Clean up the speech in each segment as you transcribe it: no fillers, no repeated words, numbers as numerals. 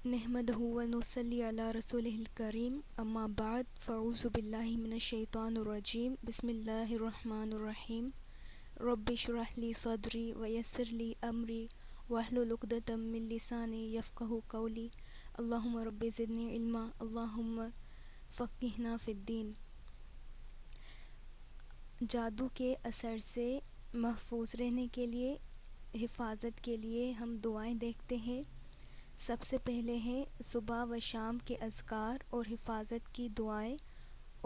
نحمده ونصلي على رسوله الكريم اما بعد فاعوذ بالله من الشيطان الرجيم بسم الله الرحمن الرحيم رب اشرح لي صدري ويسر لي امري واحلل عقدة من لساني يفقهوا قولي اللهم رب زدني علما اللهم فقهنا في الدين۔ جادو کے اثر سے محفوظ رہنے کے لیے، حفاظت کے لیے ہم دعائیں دیکھتے ہیں۔ سب سے پہلے ہیں صبح و شام کے اذکار اور حفاظت کی دعائیں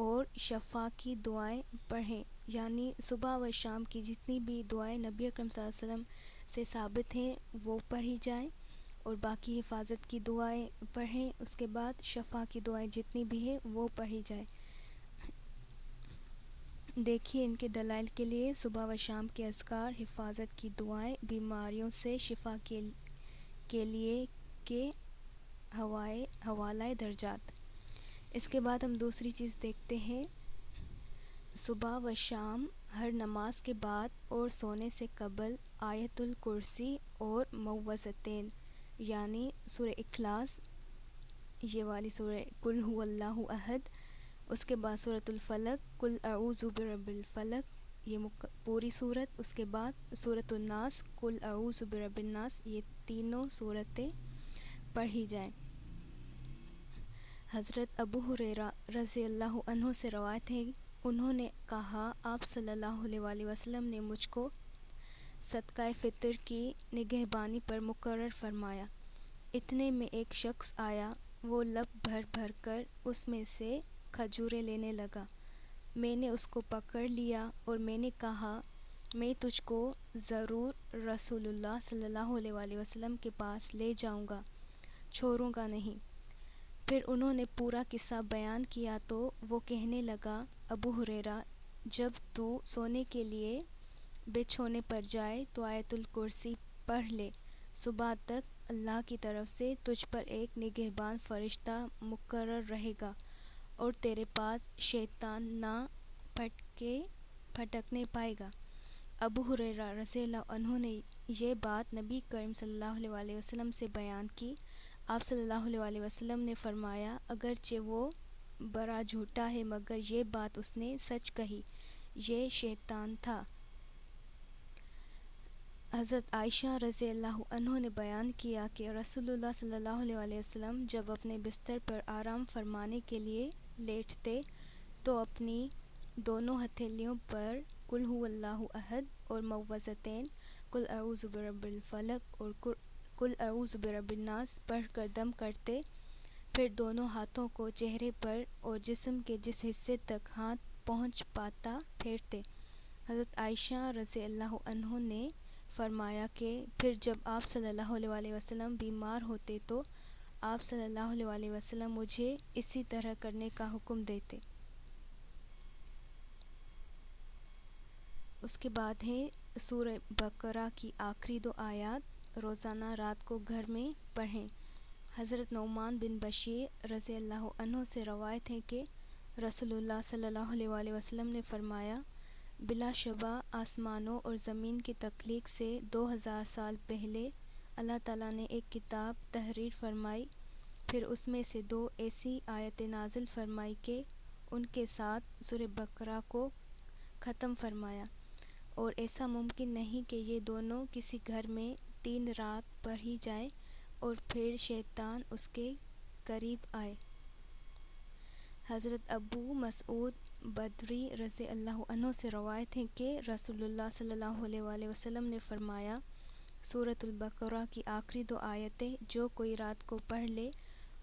اور شفا کی دعائیں پڑھیں، یعنی صبح و شام کی جتنی بھی دعائیں نبی اکرم صلی اللہ علیہ وسلم سے ثابت ہیں وہ پڑھی جائیں، اور باقی حفاظت کی دعائیں پڑھیں۔ اس کے بعد شفا کی دعائیں جتنی بھی ہیں وہ پڑھی جائیں۔ دیکھیے ان کے دلائل کے لیے صبح و شام کے اذکار، حفاظت کی دعائیں، بیماریوں سے شفا کے لیے کے حوالہ درجات۔ اس کے بعد ہم دوسری چیز دیکھتے ہیں، صبح و شام ہر نماز کے بعد اور سونے سے قبل آیت الکرسی اور معوذتین یعنی سورہ اخلاص، یہ والی سورہ قل هو اللہ احد، اس کے بعد سورۃ الفلق قل اعوذ برب الفلق، یہ پوری صورت، اس کے بعد سورۃ الناس قل اعوذ برب الناس، یہ تینوں صورتیں پڑھی جائیں۔ حضرت ابو ہریرہ رضی اللہ عنہ سے روایت ہے، انہوں نے کہا آپ صلی اللہ علیہ وآلہ وسلم نے مجھ کو صدقہ فطر کی نگہبانی پر مقرر فرمایا۔ اتنے میں ایک شخص آیا، وہ لب بھر بھر کر اس میں سے کھجوریں لینے لگا۔ میں نے اس کو پکڑ لیا اور میں نے کہا میں تجھ کو ضرور رسول اللہ صلی اللہ علیہ وآلہ وسلم کے پاس لے جاؤں گا، چھوڑوں گا نہیں۔ پھر انہوں نے پورا قصہ بیان کیا تو وہ کہنے لگا ابو ہریرہ، جب تو سونے کے لیے بچھونے پر جائے تو آیت الکرسی پڑھ لے، صبح تک اللہ کی طرف سے تجھ پر ایک نگہبان فرشتہ مقرر رہے گا اور تیرے پاس شیطان نہ پھٹکنے پائے گا۔ ابو ہریرہ رضی اللہ عنہ نے یہ بات نبی کریم صلی اللہ علیہ وآلہ وسلم سے بیان کی۔ آپ صلی اللہ علیہ وآلہ وسلم نے فرمایا اگرچہ وہ بڑا جھوٹا ہے مگر یہ بات اس نے سچ کہی، یہ شیطان تھا۔ حضرت عائشہ رضی اللہ عنہ نے بیان کیا کہ رسول اللہ صلی اللہ علیہ وآلہ وسلم جب اپنے بستر پر آرام فرمانے کے لیے لیٹتے تو اپنی دونوں ہتھیلیوں پر قل هو اللہ احد اور معوذتین قل اعوذ برب الفلق اور قل اعوذ برب الناس پڑھ کر دم کرتے، پھر دونوں ہاتھوں کو چہرے پر اور جسم کے جس حصے تک ہاتھ پہنچ پاتا پھیرتے۔ حضرت عائشہ رضی اللہ عنہ نے فرمایا کہ پھر جب آپ صلی اللہ علیہ وآلہ وسلم بیمار ہوتے تو آپ صلی اللہ علیہ وآلہ وسلم مجھے اسی طرح کرنے کا حکم دیتے۔ اس کے بعد ہے سورہ بقرہ کی آخری 2 آیات روزانہ رات کو گھر میں پڑھیں۔ حضرت نعمان بن بشیر رضی اللہ عنہ سے روایت ہے کہ رسول اللہ صلی اللہ علیہ وآلہ وسلم نے فرمایا بلا شبہ آسمانوں اور زمین کی تخلیق سے 2000 سال پہلے اللہ تعالیٰ نے ایک کتاب تحریر فرمائی، پھر اس میں سے 2 ایسی آیتیں نازل فرمائی کہ ان کے ساتھ سورہ بقرہ کو ختم فرمایا، اور ایسا ممکن نہیں کہ یہ دونوں کسی گھر میں 3 رات پڑھی جائیں اور پھر شیطان اس کے قریب آئے۔ حضرت ابو مسعود بدری رضی اللہ عنہ سے روایت ہے کہ رسول اللہ صلی اللہ علیہ وآلہ وسلم نے فرمایا سورۃ البقرہ کی آخری 2 آیتیں جو کوئی رات کو پڑھ لے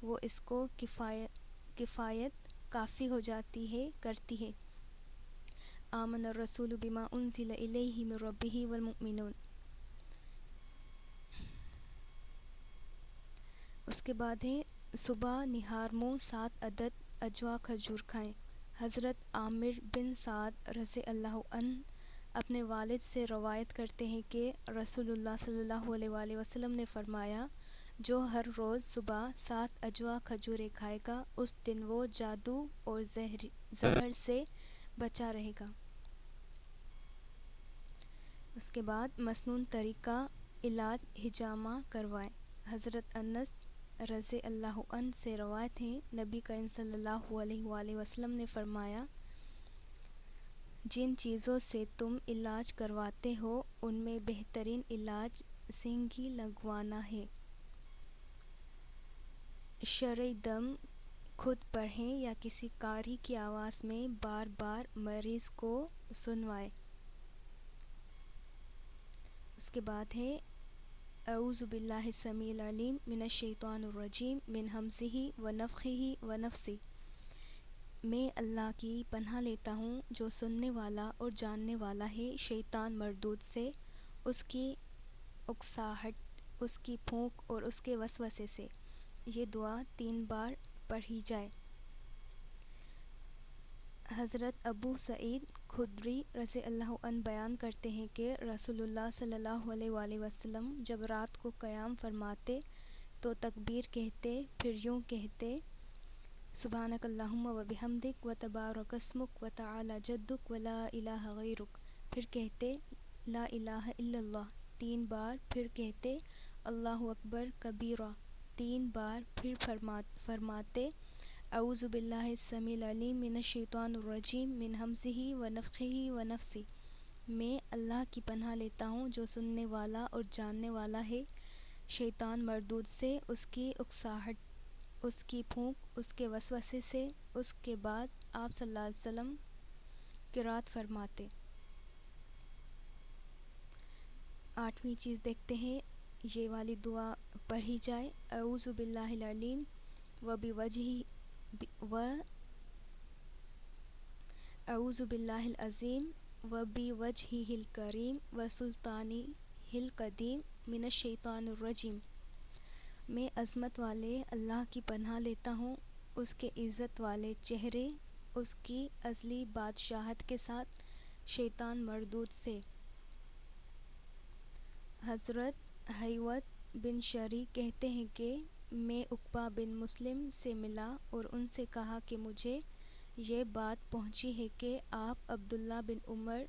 وہ اس کو کفایت کافی ہو جاتی ہے کرتی ہے۔ آمن الرسول بما انزل الیہ من ربہ والمؤمنون۔ اس کے بعد ہے صبح نہار منہ 7 عدد اجوا کھجور کھائیں۔ حضرت عامر بن سعد رضی اللہ عنہ اپنے والد سے روایت کرتے ہیں کہ رسول اللہ صلی اللہ علیہ وآلہ وسلم نے فرمایا جو ہر روز صبح 7 اجوا کھجوریں کھائے گا اس دن وہ جادو اور زہر سے بچا رہے گا۔ اس کے بعد مسنون طریقہ علاج حجامہ کروائیں۔ حضرت انس رضی اللہ عنہ سے روایت ہے، نبی کریم صلی اللہ علیہ وآلہ وسلم نے فرمایا، جن چیزوں سے تم علاج کرواتے ہو ان میں بہترین علاج سینگی لگوانا ہے۔ شرعی دم خود پڑھیں یا کسی قاری کی آواز میں بار بار مریض کو سنوائیں۔ اس کے بعد ہے اعوذ باللہ السمیع العلیم من الشیطان الرجیم من ہمزہ ونفخہ ونفثہ، میں اللہ کی پناہ لیتا ہوں جو سننے والا اور جاننے والا ہے شیطان مردود سے، اس کی اکساہٹ، اس کی پھونک اور اس کے وسوسے سے۔ یہ دعا 3 بار پڑھی جائے۔ حضرت ابو سعید خدری رضی اللہ عنہ بیان کرتے ہیں کہ رسول اللہ صلی اللہ علیہ وآلہ وسلم جب رات کو قیام فرماتے تو تکبیر کہتے، پھر یوں کہتے، سبحانک اللہم و بحمدک و تبارک اسمک و تعالی جدک و لا الہ غیرک، پھر کہتے لا الہ الا اللہ 3 بار، پھر کہتے اللہ اکبر کبیرہ 3 بار، پھر فرماتے اعوذ باللہ السمیع العلیم من الشیطان الرجیم من ہمزہ ونفخہ ونفثہ، میں اللہ کی پناہ لیتا ہوں جو سننے والا اور جاننے والا ہے شیطان مردود سے، اس کی اکساہٹ، اس کی پھونک، اس کے وسوسے سے۔ اس کے بعد آپ صلی اللہ علیہ وسلم قرأت فرماتے۔ 8ویں چیز دیکھتے ہیں، یہ والی دعا پڑھی جائے، اعوذ باللہ العلیم اعوذ باللہ العظیم و بوجہہ الکریم و سلطانہ القدیم من الشیطان الرجیم، میں عظمت والے اللہ کی پناہ لیتا ہوں، اس کے عزت والے چہرے، اس کی ازلی بادشاہت کے ساتھ شیطان مردود سے۔ حضرت حیوت بن شریح کہتے ہیں کہ میں عقبہ بن مسلم سے ملا اور ان سے کہا کہ مجھے یہ بات پہنچی ہے کہ آپ عبداللہ بن عمر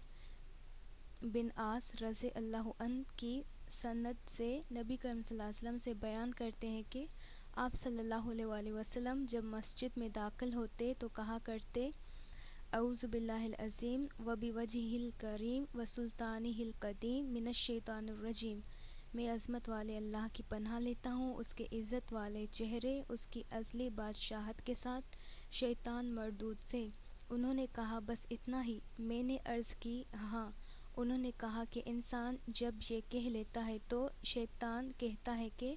بن عاص رضی اللہ عنہ کی سند سے نبی کریم صلی اللہ علیہ وسلم سے بیان کرتے ہیں کہ آپ صلی اللہ علیہ وآلہ وسلم جب مسجد میں داخل ہوتے تو کہا کرتے، اعوذ باللہ العظیم و بوجہہ الکریم و سلطانہ القدیم من الشیطان الرجیم، میں عظمت والے اللہ کی پناہ لیتا ہوں، اس کے عزت والے چہرے، اس کی ازلی بادشاہت کے ساتھ شیطان مردود سے۔ انہوں نے کہا بس اتنا ہی؟ میں نے عرض کی ہاں۔ انہوں نے کہا کہ انسان جب یہ کہہ لیتا ہے تو شیطان کہتا ہے کہ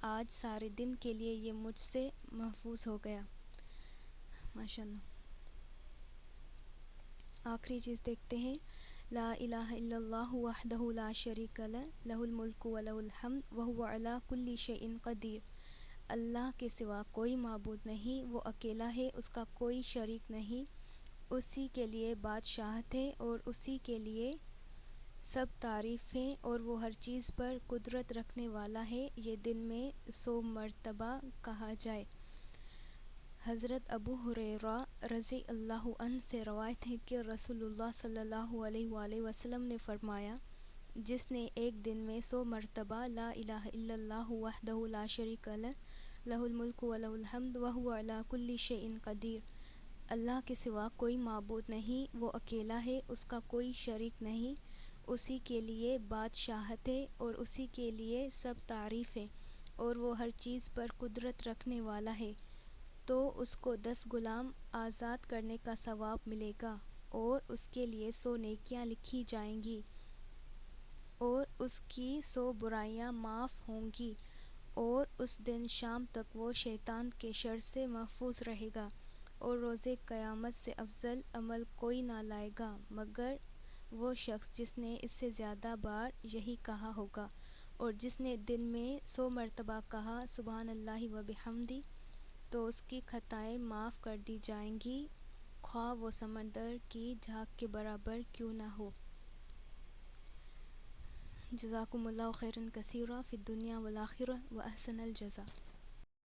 آج سارے دن کے لیے یہ مجھ سے محفوظ ہو گیا۔ ماشاءاللہ۔ آخری چیز دیکھتے ہیں، لا الہ الا اللہ وحدہ لا شریک لہ لہ الملک و لہ الحمد وہو علی کل شیء قدیر، اللہ کے سوا کوئی معبود نہیں، وہ اکیلا ہے، اس کا کوئی شریک نہیں، اسی کے لیے بادشاہت ہے اور اسی کے لیے سب تعریف ہیں اور وہ ہر چیز پر قدرت رکھنے والا ہے۔ یہ دن میں 100 مرتبہ کہا جائے۔ حضرت ابو ہریرہ رضی اللہ عنہ سے روایت ہے کہ رسول اللہ صلی اللہ علیہ وآلہ وسلم نے فرمایا، جس نے ایک دن میں 100 مرتبہ لا الہ الا اللہ وحدہ لا شریک لہ لہ الملک و لہ الحمد وہو علی کل شیء قدیر، اللہ کے سوا کوئی معبود نہیں، وہ اکیلا ہے، اس کا کوئی شریک نہیں، اسی کے لیے بادشاہت ہے اور اسی کے لیے سب تعریف ہیں اور وہ ہر چیز پر قدرت رکھنے والا ہے، تو اس کو 10 غلام آزاد کرنے کا ثواب ملے گا اور اس کے لیے 100 نیکیاں لکھی جائیں گی اور اس کی 100 برائیاں معاف ہوں گی، اور اس دن شام تک وہ شیطان کے شر سے محفوظ رہے گا، اور روز قیامت سے افضل عمل کوئی نہ لائے گا مگر وہ شخص جس نے اس سے زیادہ بار یہی کہا ہوگا، اور جس نے دن میں 100 مرتبہ کہا سبحان اللہ و بحمدہ، تو اس کی خطائیں معاف کر دی جائیں گی، خواہ وہ سمندر کی جھاگ کے برابر کیوں نہ ہو۔ جزاکم اللہ خیرا کثیرا فی الدنیا والآخرہ و احسن الجزاء۔